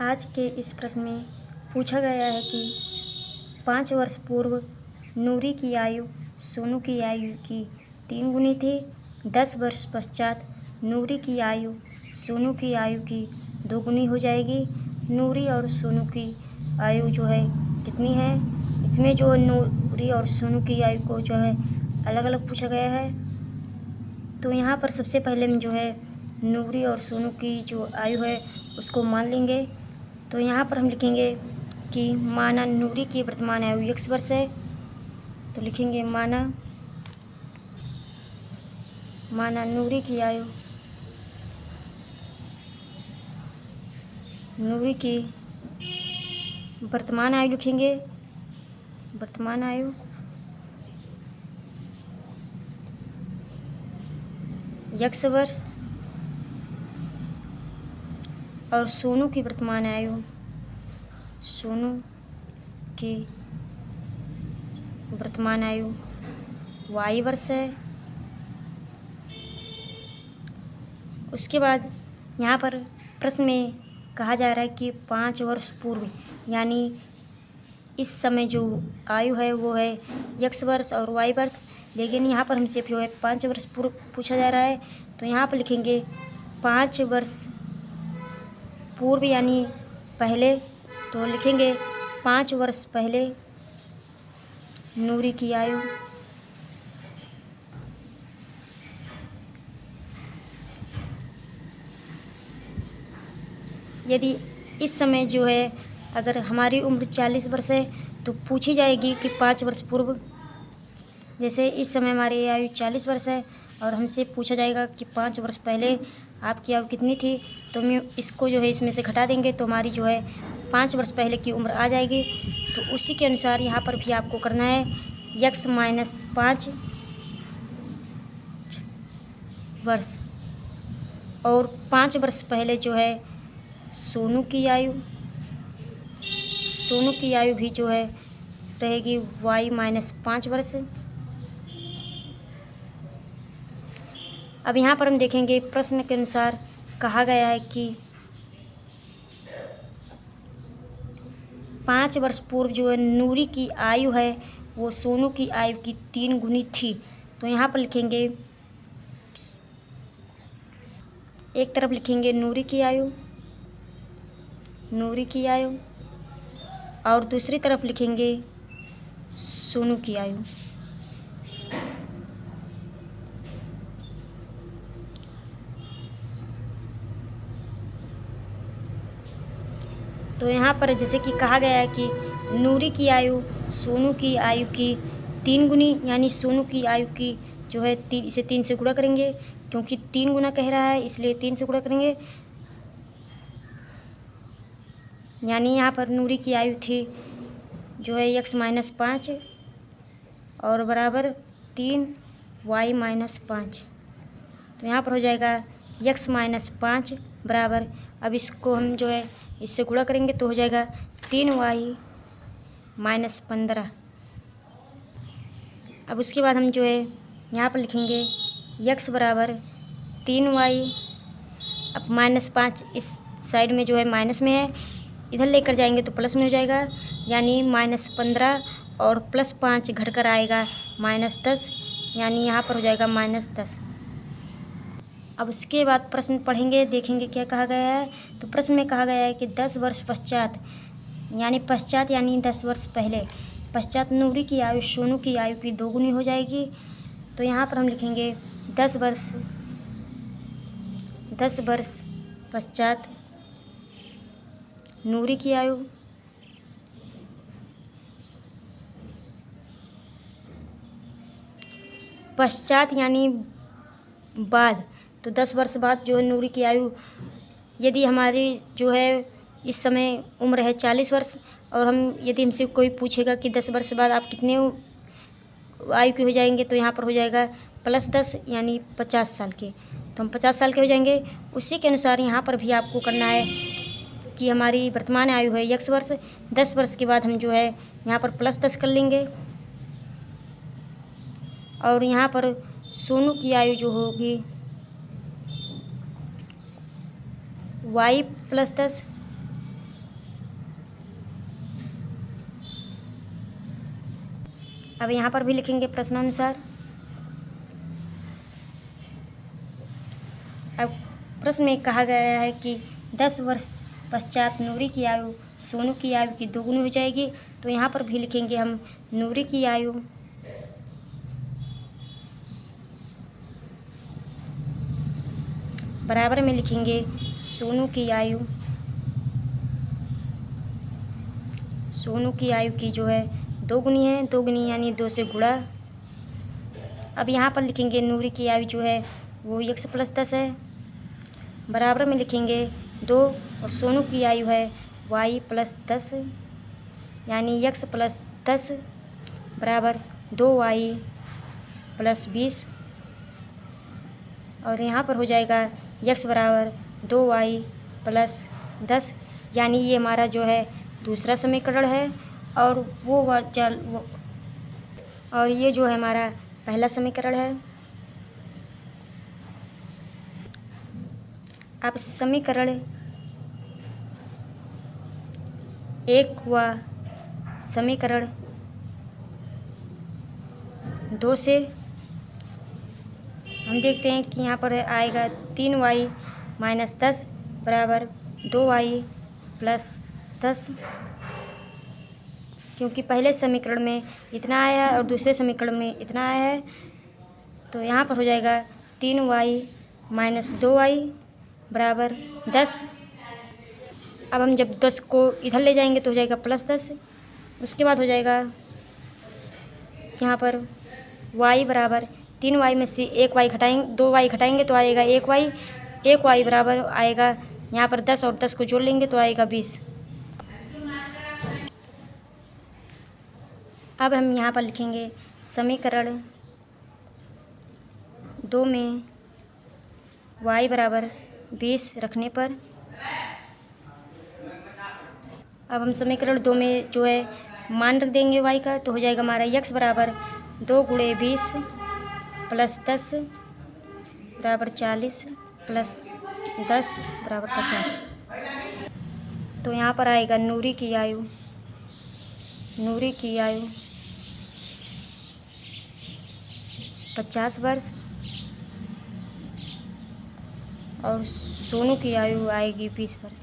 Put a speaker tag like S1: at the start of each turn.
S1: आज के इस प्रश्न में पूछा गया है कि 5 वर्ष पूर्व नूरी की आयु सोनू की आयु की 3 गुनी थी। 10 वर्ष पश्चात नूरी की आयु सोनू की आयु की 2 गुनी हो जाएगी। नूरी और सोनू की आयु जो है कितनी है? इसमें जो नूरी और सोनू की आयु को जो है अलग अलग पूछा गया है। तो यहाँ पर सबसे पहले हम जो है नूरी और सोनू की जो आयु है उसको मान लेंगे। तो यहाँ पर हम लिखेंगे कि माना नूरी की वर्तमान आयु x वर्ष है, तो लिखेंगे माना नूरी की आयु नूरी की वर्तमान आयु लिखेंगे, वर्तमान आयु x वर्ष और सोनू की वर्तमान आयु सोनू की वर्तमान आयु y वर्ष है। उसके बाद यहाँ पर प्रश्न में कहा जा रहा है कि 5 वर्ष पूर्व यानी इस समय जो आयु है वो है x वर्ष और y वर्ष, लेकिन यहाँ पर हमसे जो है 5 वर्ष पूर्व पूछा जा रहा है। तो यहाँ पर लिखेंगे 5 वर्ष पूर्व यानी पहले, तो लिखेंगे 5 वर्ष पहले नूरी की आयु यदि इस समय जो है अगर हमारी उम्र 40 वर्ष है तो पूछी जाएगी कि 5 वर्ष पूर्व। जैसे इस समय हमारी आयु 40 वर्ष है और हमसे पूछा जाएगा कि 5 वर्ष पहले आपकी आयु कितनी थी, तो हम इसको जो है इसमें से घटा देंगे तो हमारी जो है 5 वर्ष पहले की उम्र आ जाएगी। तो उसी के अनुसार यहाँ पर भी आपको करना है x - 5 वर्ष और 5 वर्ष पहले जो है सोनू की आयु भी जो है रहेगी y - 5 वर्ष। अब यहाँ पर हम देखेंगे प्रश्न के अनुसार कहा गया है कि 5 वर्ष पूर्व जो है नूरी की आयु है वो सोनू की आयु की 3 गुनी थी। तो यहाँ पर लिखेंगे, एक तरफ लिखेंगे नूरी की आयु और दूसरी तरफ लिखेंगे सोनू की आयु। तो यहाँ पर जैसे कि कहा गया है कि नूरी की आयु सोनू की आयु की 3 गुनी यानी सोनू की आयु की जो है इसे 3 से गुणा करेंगे, क्योंकि 3 गुना कह रहा है इसलिए 3 से गुणा करेंगे। यानी यहाँ पर नूरी की आयु थी जो है x - 5 और बराबर 3 y - 5। तो यहाँ पर हो जाएगा x - 5 बराबर, अब इसको हम जो है इससे गुणा करेंगे तो हो जाएगा 3y - 15। अब उसके बाद हम जो है यहाँ पर लिखेंगे x बराबर 3y, अब -5 इस साइड में जो है माइनस में है, इधर लेकर जाएंगे तो प्लस में हो जाएगा, यानी -15 और +5 घट कर आएगा -10, यानी यहाँ पर हो जाएगा -10। अब उसके बाद प्रश्न पढ़ेंगे, देखेंगे क्या कहा गया है। तो प्रश्न में कहा गया है कि 10 वर्ष पश्चात यानी 10 वर्ष पहले पश्चात नूरी की आयु सोनू की आयु की 2 गुनी हो जाएगी। तो यहाँ पर हम लिखेंगे 10 वर्ष पश्चात नूरी की आयु पश्चात यानी बाद, तो 10 वर्ष बाद जो है नूरी की आयु, यदि हमारी जो है इस समय उम्र है 40 वर्ष और यदि हमसे कोई पूछेगा कि 10 वर्ष बाद आप कितने आयु के हो जाएंगे, तो यहाँ पर हो जाएगा +10 यानी 50 साल के, तो हम 50 साल के हो जाएंगे। उसी के अनुसार यहाँ पर भी आपको करना है कि हमारी वर्तमान आयु है x वर्ष, 10 वर्ष के बाद हम जो है यहाँ पर +10 कर लेंगे और यहाँ पर सोनू की आयु जो होगी y + 10 अब यहाँ पर भी लिखेंगे प्रश्नानुसार। अब प्रश्न में कहा गया है कि 10 वर्ष पश्चात नूरी की आयु सोनू की आयु की दोगुनी हो जाएगी। तो यहाँ पर भी लिखेंगे हम नूरी की आयु बराबर में लिखेंगे सोनू की आयु। सोनू की आयु की जो है दोगुनी है, दोगुनी यानी 2 से गुणा। अब यहाँ पर लिखेंगे नूरी की आयु जो है वो x + 10 है, बराबर में लिखेंगे 2 और सोनू की आयु है y + 10 यानी x + 10 बराबर 2y + 20। और यहाँ पर हो जाएगा x बराबर 2y + 10 यानी ये हमारा जो है दूसरा समीकरण है और और ये जो है हमारा पहला समीकरण है। अब समीकरण 1 व समीकरण 2 से हम देखते हैं कि यहाँ पर आएगा 3y - 10 बराबर 2y + 10, क्योंकि पहले समीकरण में इतना आया है और दूसरे समीकरण में इतना आया है। तो यहाँ पर हो जाएगा 3y - 2y बराबर 10। अब हम जब 10 को इधर ले जाएंगे तो हो जाएगा +10। उसके बाद हो जाएगा यहाँ पर y बराबर 3y में से 1y घटाएंगे, 2y घटाएंगे तो आएगा 1y। 1y बराबर आएगा यहाँ पर 10 और 10 को जोड़ लेंगे तो आएगा 20। अब हम यहाँ पर लिखेंगे समीकरण 2 में y बराबर 20 रखने पर। अब हम समीकरण 2 में जो है मान रख देंगे y का, तो हो जाएगा हमारा x बराबर 2 × 20 + 10 बराबर 40 + 10 बराबर 50। तो यहाँ पर आएगा नूरी की आयु 50 वर्ष और सोनू की आयु आएगी 20 वर्ष।